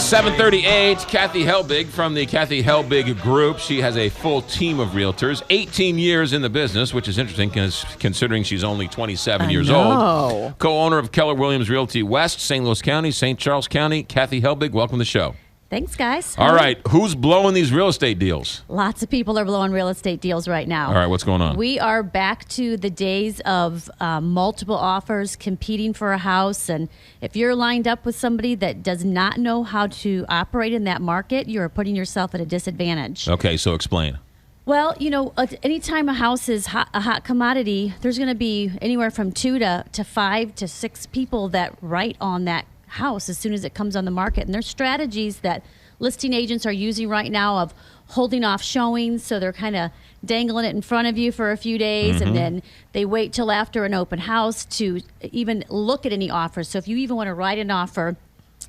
738, Kathy Helbig from the Kathy Helbig Group. She has a full team of realtors, 18 years in the business, which is interesting considering she's only 27 years old. Co-owner of Keller Williams Realty West, St. Louis County, St. Charles County. Kathy Helbig, welcome to the show. Thanks, guys. All right, who's blowing these real estate deals? Lots of people are blowing real estate deals right now. All right, what's going on? We are back to the days of multiple offers, competing for a house. And if you're lined up with somebody that does not know how to operate in that market, you're putting yourself at a disadvantage. Okay, so explain. Well, you know, anytime a house is a hot commodity, there's going to be anywhere from 2 to 5 to 6 people that write on that house as soon as it comes on the market. And there's strategies that listing agents are using right now of holding off showings, so they're kind of dangling it in front of you for a few days, and then they wait till after an open house to even look at any offers. So if you even want to write an offer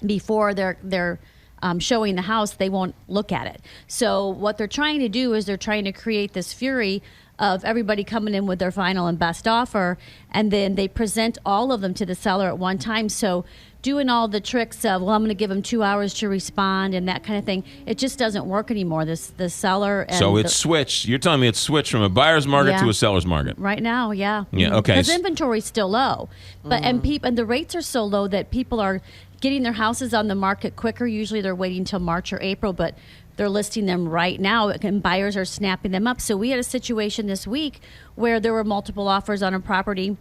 before they're showing the house, they won't look at it. So what they're trying to do is they're trying to create this fury of everybody coming in with their final and best offer, and then they present all of them to the seller at one time. So doing all the tricks of, well, I'm going to give them 2 hours to respond and that kind of thing, it just doesn't work anymore. The seller and so it's switched. You're telling me it's switched from a buyer's market to a seller's market right now. Yeah. Okay. Because inventory's still low, but and the rates are so low that people are getting their houses on the market quicker. Usually they're waiting until March or April, but they're listing them right now, and buyers are snapping them up. So we had a situation this week where there were multiple offers on a property,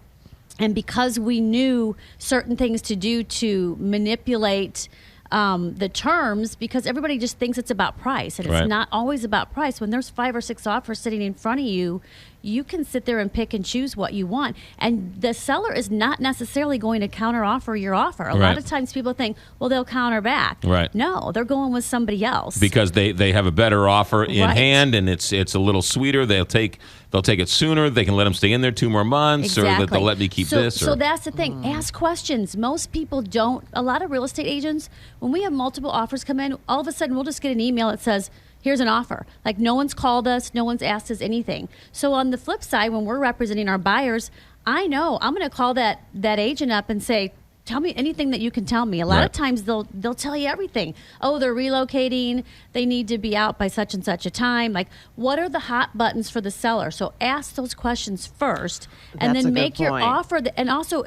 and because we knew certain things to do to manipulate the terms, because everybody just thinks it's about price, and it's not always about price. When there's 5 or 6 offers sitting in front of you, you can sit there and pick and choose what you want. And the seller is not necessarily going to counteroffer your offer. A lot of times people think, well, they'll counter back. No, they're going with somebody else. Because they have a better offer in hand, and it's a little sweeter. They'll take it sooner. They can let them stay in there 2 more months, or that they'll let me keep this. So that's the thing. Ask questions. Most people don't. A lot of real estate agents, when we have multiple offers come in, all of a sudden we'll just get an email that says, here's an offer. Like, no one's called us, no one's asked us anything. So on the flip side, when we're representing our buyers, I know I'm going to call that agent up and say, tell me anything that you can tell me. A lot of times they'll tell you everything. Oh, they're relocating. They need to be out by such and such a time. Like, what are the hot buttons for the seller? So ask those questions first, and then make your offer. And also,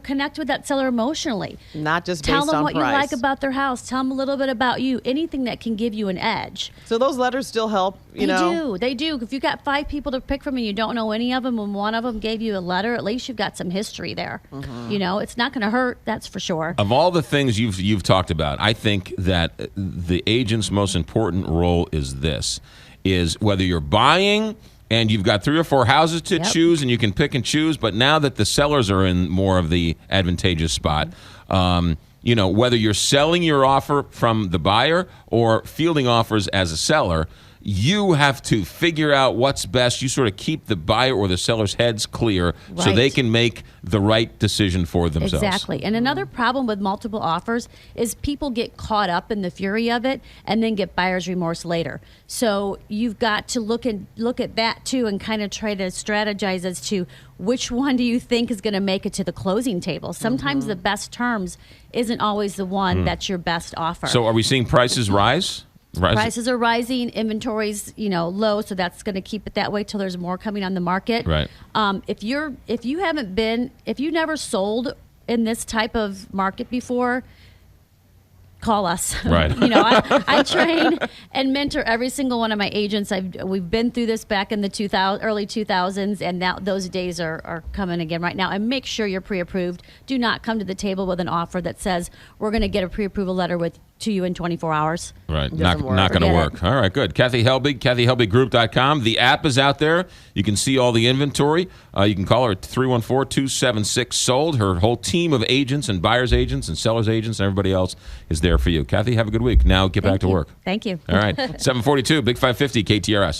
connect with that seller emotionally. Not just based on price. Tell them what you like about their house. Tell them a little bit about you. Anything that can give you an edge. So those letters still help, They do. If you got 5 people to pick from and you don't know any of them, and one of them gave you a letter, at least you've got some history there. It's not going to hurt. That's for sure. Of all the things you've talked about, I think that the agent's most important role is whether you're buying and you've got 3 or 4 houses to choose, and you can pick and choose, but now that the sellers are in more of the advantageous spot, whether you're selling your offer from the buyer or fielding offers as a seller, you have to figure out what's best. You sort of keep the buyer or the seller's heads clear so they can make the right decision for themselves. Exactly. And another problem with multiple offers is people get caught up in the fury of it and then get buyer's remorse later. So you've got to look at that too, and kind of try to strategize as to which one do you think is going to make it to the closing table. Sometimes the best terms isn't always the one that's your best offer. So are we seeing prices rise? Prices are rising, inventory's low, so that's going to keep it that way till there's more coming on the market. Right. If you never sold in this type of market before, call us. Right. I train and mentor every single one of my agents. We've been through this back in the early 2000s, and now those days are coming again right now. And make sure you're pre-approved. Do not come to the table with an offer that says we're going to get a pre-approval letter to you in 24 hours. Right. Not going to work. All right, good. Kathy Helbig, KathyHelbigGroup.com. The app is out there. You can see all the inventory. You can call her at 314-276-SOLD. Her whole team of agents and buyer's agents and seller's agents and everybody else is there for you. Kathy, have a good week. Now get back to work. Thank you. All right. 742, Big 550, KTRS.